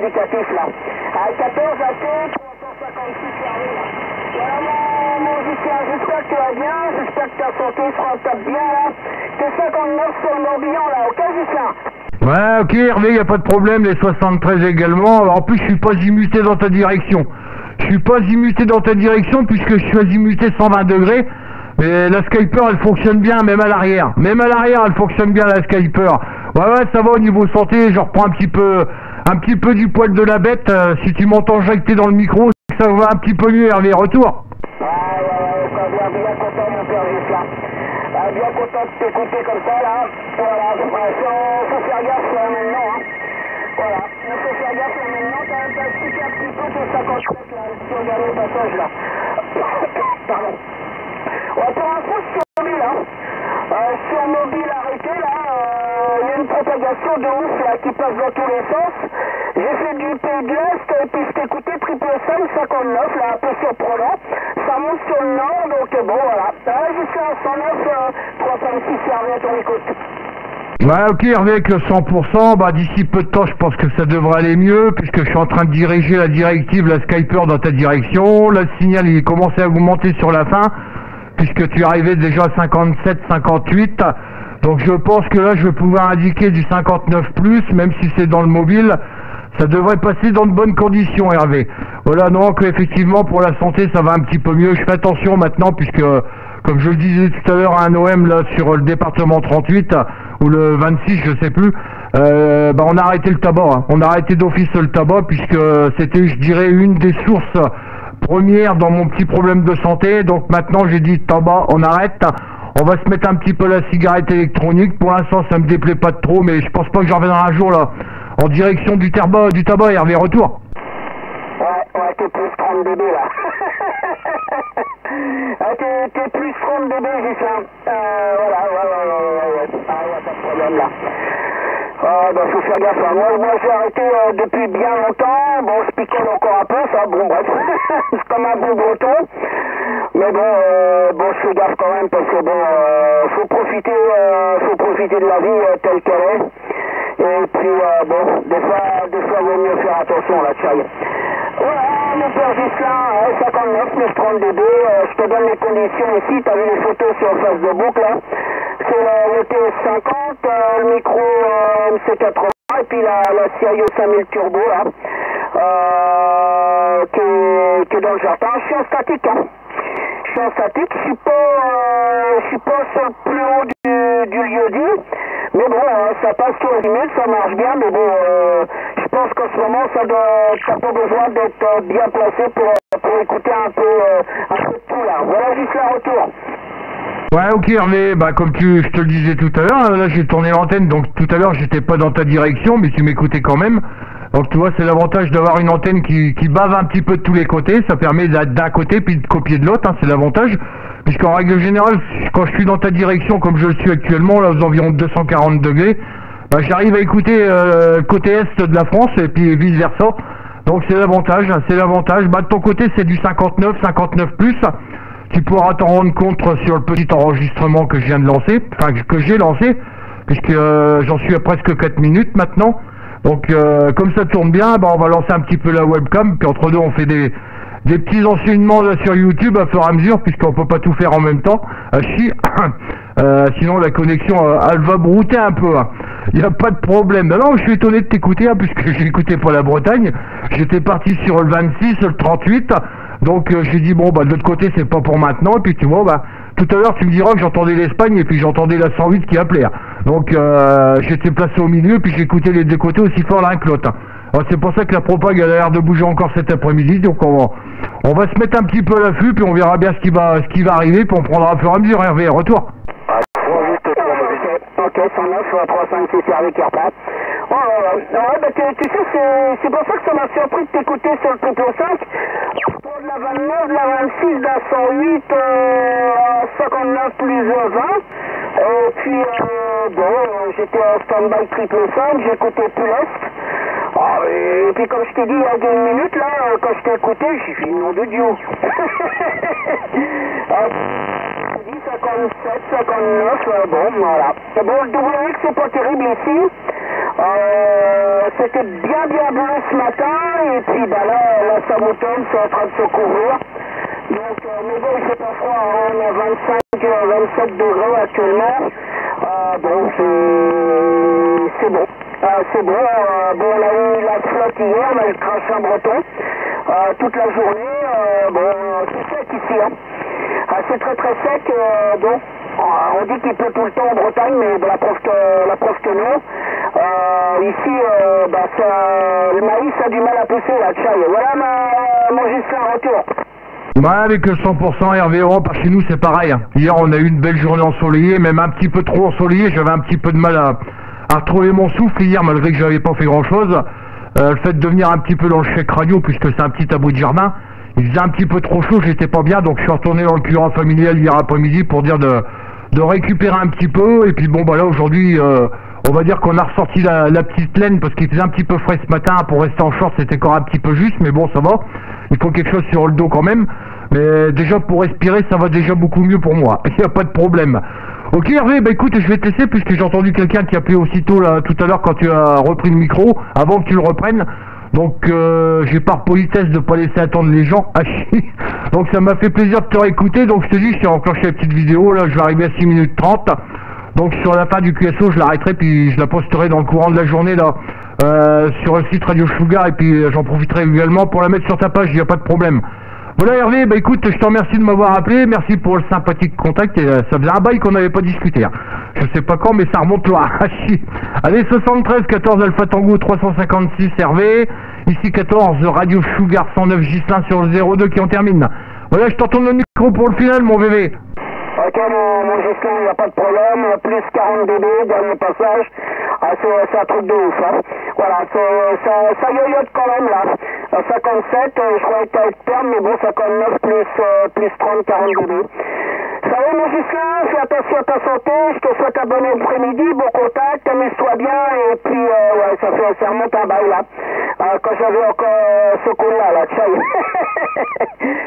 indicatif là. À 14 AT 356 fermé là. Voilà mon musicien, j'espère que tu vas bien, j'espère que ta santé sera tape bien là. T'es 59 sur le Morbihan là, ok Gislain? Ouais, ok Hervé, y a pas de problème, les 73 également. En plus, je suis pas azimuté dans ta direction. Je suis pas azimuté dans ta direction puisque je suis azimuté 120 degrés. Mais la Skyper, elle fonctionne bien, même à l'arrière. Même à l'arrière, elle fonctionne bien, la Skyper. Ouais, ça va au niveau santé, je reprends un petit peu du poil de la bête. Si tu m'entends jacter dans le micro, ça va un petit peu mieux, Hervé. Retour. Ouais, ça va bien content, mon père Gislain. Bien content de t'écouter comme ça, là. Voilà, faut faire gaffe maintenant, hein. Voilà, faut faire gaffe maintenant. T'as expliqué un petit peu tes 50 mètres, là, sur le dernier passage, là. Pardon. Ouais, pour info, sur mobile, hein. Sur mobile arrêté, là, il y a une propagation de ouf, là, qui passe dans tous les sens. J'ai fait du Pays de l'Est, et puis je t'écoutais triple 5, 59, là, un peu surprenant. Ça monte sur le nord, donc bon, voilà. Jusqu'à 109, 356, Hervé, à ton écoute. Ouais, ok Hervé, avec le 100%, bah d'ici peu de temps, je pense que ça devrait aller mieux, puisque je suis en train de diriger la directive, la Skyper dans ta direction. Là, le signal, il commençait à augmenter sur la fin, puisque tu arrivais déjà à 57, 58. Donc je pense que là, je vais pouvoir indiquer du 59+, même si c'est dans le mobile. Ça devrait passer dans de bonnes conditions, Hervé. Voilà, non, que effectivement pour la santé, ça va un petit peu mieux. Je fais attention maintenant, puisque, comme je le disais tout à l'heure à un OM, là, sur le département 38, ou le 26, je sais plus, on a arrêté le tabac. Hein. On a arrêté d'office le tabac, puisque c'était, je dirais, une des sources premières dans mon petit problème de santé. Donc maintenant, j'ai dit tabac, on arrête. On va se mettre un petit peu la cigarette électronique. Pour l'instant, ça me déplaît pas de trop, mais je pense pas que j'en reviendrai un jour, là, en direction du tabac, Hervé, retour. Ouais, t'es plus 30 bébé là. T'es plus 30 bébé, Gislain. Voilà, ouais. Ah, y'a pas de problème là. Faut faire gaffe. Hein. Moi j'ai arrêté depuis bien longtemps. Bon, je picole encore un peu, ça, bon, bref. C'est comme un bon breton. Mais bon, je fais gaffe quand même parce que bon, faut profiter de la vie telle qu'elle est. Et puis, des fois, vaut mieux faire attention, là, tchaï. Voilà, mon père Gislain, 59, 932, je te donne les conditions ici, t'as vu les photos sur Facebook, là. C'est le TS50, le micro MC80, et puis la Sirio 5000 Turbo, là, qui est dans le jardin. Je suis en statique, hein. Je suis en statique, je suis pas sur le plus haut du lieu dit. Mais bon, ça passe sur les emails, ça marche bien, mais bon, je pense qu'en ce moment, t'as pas besoin d'être bien placé pour écouter un peu de tout là. Voilà, juste la retour. Ouais, ok Hervé, comme je te le disais tout à l'heure, là j'ai tourné l'antenne, donc tout à l'heure j'étais pas dans ta direction, mais tu m'écoutais quand même. Donc tu vois, c'est l'avantage d'avoir une antenne qui bave un petit peu de tous les côtés, ça permet d'un côté puis de copier de l'autre, hein, c'est l'avantage. Puisqu'en règle générale, quand je suis dans ta direction, comme je le suis actuellement, là aux environs de 240 degrés, j'arrive à écouter côté est de la France et puis vice versa. Donc c'est l'avantage, de ton côté c'est du 59+. Tu pourras t'en rendre compte sur le petit enregistrement que je viens de lancer, enfin que j'ai lancé, puisque j'en suis à presque 4 minutes maintenant. Donc comme ça tourne bien, on va lancer un petit peu la webcam, puis entre deux on fait des petits enseignements là sur YouTube à fur et à mesure, puisqu'on peut pas tout faire en même temps. Sinon la connexion elle va brouter un peu. Il n'y a pas de problème. Non, je suis étonné de t'écouter, puisque j'ai écouté pas la Bretagne. J'étais parti sur le 26, le 38. Donc j'ai dit bon de l'autre côté c'est pas pour maintenant. Et puis tu vois tout à l'heure tu me diras que j'entendais l'Espagne et puis j'entendais la 108 qui appelait. Donc j'étais placé au milieu puis j'écoutais les deux côtés aussi fort l'un que l'autre. C'est pour ça que la propague elle a l'air de bouger encore cet après-midi. Donc on va se mettre un petit peu à l'affût puis on verra bien ce qui va arriver puis on prendra à fur et à mesure. Hervé, retour. Ok, 109, 356 Hervé qui reprend. Tu sais, c'est pour ça que ça m'a surpris de t'écouter sur le triple 5. Pour de la 29, de la 26, de la 108, 59 plus 20. Et puis, j'étais en stand-by triple 5, j'écoutais plus l'Est. Et puis comme je t'ai dit il y a 2 minutes, là, quand je t'ai écouté, j'ai fait nom de Dieu. 57, 59, bon, voilà. Bon, le WX, c'est pas terrible ici. C'était bien bleu ce matin, et puis bah là ça moutonne, c'est en train de se couvrir. Donc, mais bon, il fait pas froid, hein, on a 25-27 degrés actuellement. Donc c'est bon. C'est bon, bon, on a eu la flotte hier, on a eu le crachin breton toute la journée. Bon, c'est sec ici, hein. C'est très sec, donc on dit qu'il pleut tout le temps en Bretagne, mais la preuve que non. Ici, le maïs a du mal à pousser, la tchaille. Voilà mon Gislain, retour. Ouais, avec le 100% Hervé Europe, par chez nous c'est pareil. Hier on a eu une belle journée ensoleillée, même un petit peu trop ensoleillée, j'avais un petit peu de mal à retrouver mon souffle hier malgré que j'avais pas fait grand chose. Le fait de venir un petit peu dans le chèque radio, puisque c'est un petit abri de jardin, il faisait un petit peu trop chaud, j'étais pas bien, donc je suis retourné dans le curat familial hier après-midi pour dire de récupérer un petit peu, et puis bon bah là aujourd'hui on va dire qu'on a ressorti la petite laine parce qu'il faisait un petit peu frais ce matin, pour rester en short c'était encore un petit peu juste, mais bon ça va, il faut quelque chose sur le dos quand même, mais déjà pour respirer ça va déjà beaucoup mieux pour moi, il n'y a pas de problème. Ok Hervé, bah écoute, je vais te laisser puisque j'ai entendu quelqu'un qui appelait aussitôt là tout à l'heure quand tu as repris le micro, avant que tu le reprennes. Donc j'ai par politesse de pas laisser attendre les gens. Donc ça m'a fait plaisir de te réécouter. Donc je te dis, je t'ai enclenché la petite vidéo, là je vais arriver à 6 minutes 30. Donc sur la fin du QSO je l'arrêterai puis je la posterai dans le courant de la journée là sur le site Radio Sugar, et puis j'en profiterai également pour la mettre sur ta page, il n'y a pas de problème. Voilà Hervé, bah écoute, je te remercie de m'avoir appelé, merci pour le sympathique contact, et ça faisait un bail qu'on n'avait pas discuté, hein. Je sais pas quand, mais ça remonte loin. Allez, 73 14 Alpha Tango 356 Hervé, ici 14 Radio Sugar 109 Gislain sur le 02 qui en termine. Voilà, je t'entends le micro pour le final mon bébé. Ok mon Gislain, il n'y a pas de problème, plus 40 dB, dernier passage, c'est un truc de ouf, hein. Voilà, ça yoyote quand même là, 57, je croyais que t'allais te perdre, mais bon 59 plus 30, 40 dB. Ça va mon Gislain, fais attention à ta santé, je te souhaite un bon après-midi, bon contact, amuse-toi bien, et puis ouais, ça remonte un bail là, quand j'avais encore ce coup-là, là, tchao.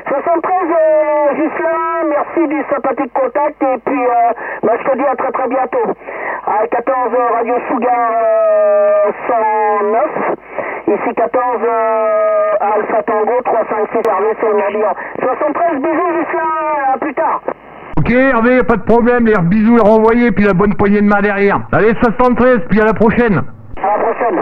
73 Gislain, merci du sympathique contact, et puis je te dis à très bientôt. À 14 Radio Sugar 109, ici 14 Alpha Tango 356 Hervé sur le Morbihan. 73 bisous Gislain, à plus tard. Ok Hervé, pas de problème, les bisous les renvoyés, puis la bonne poignée de main derrière. Allez 73, puis à la prochaine. À la prochaine.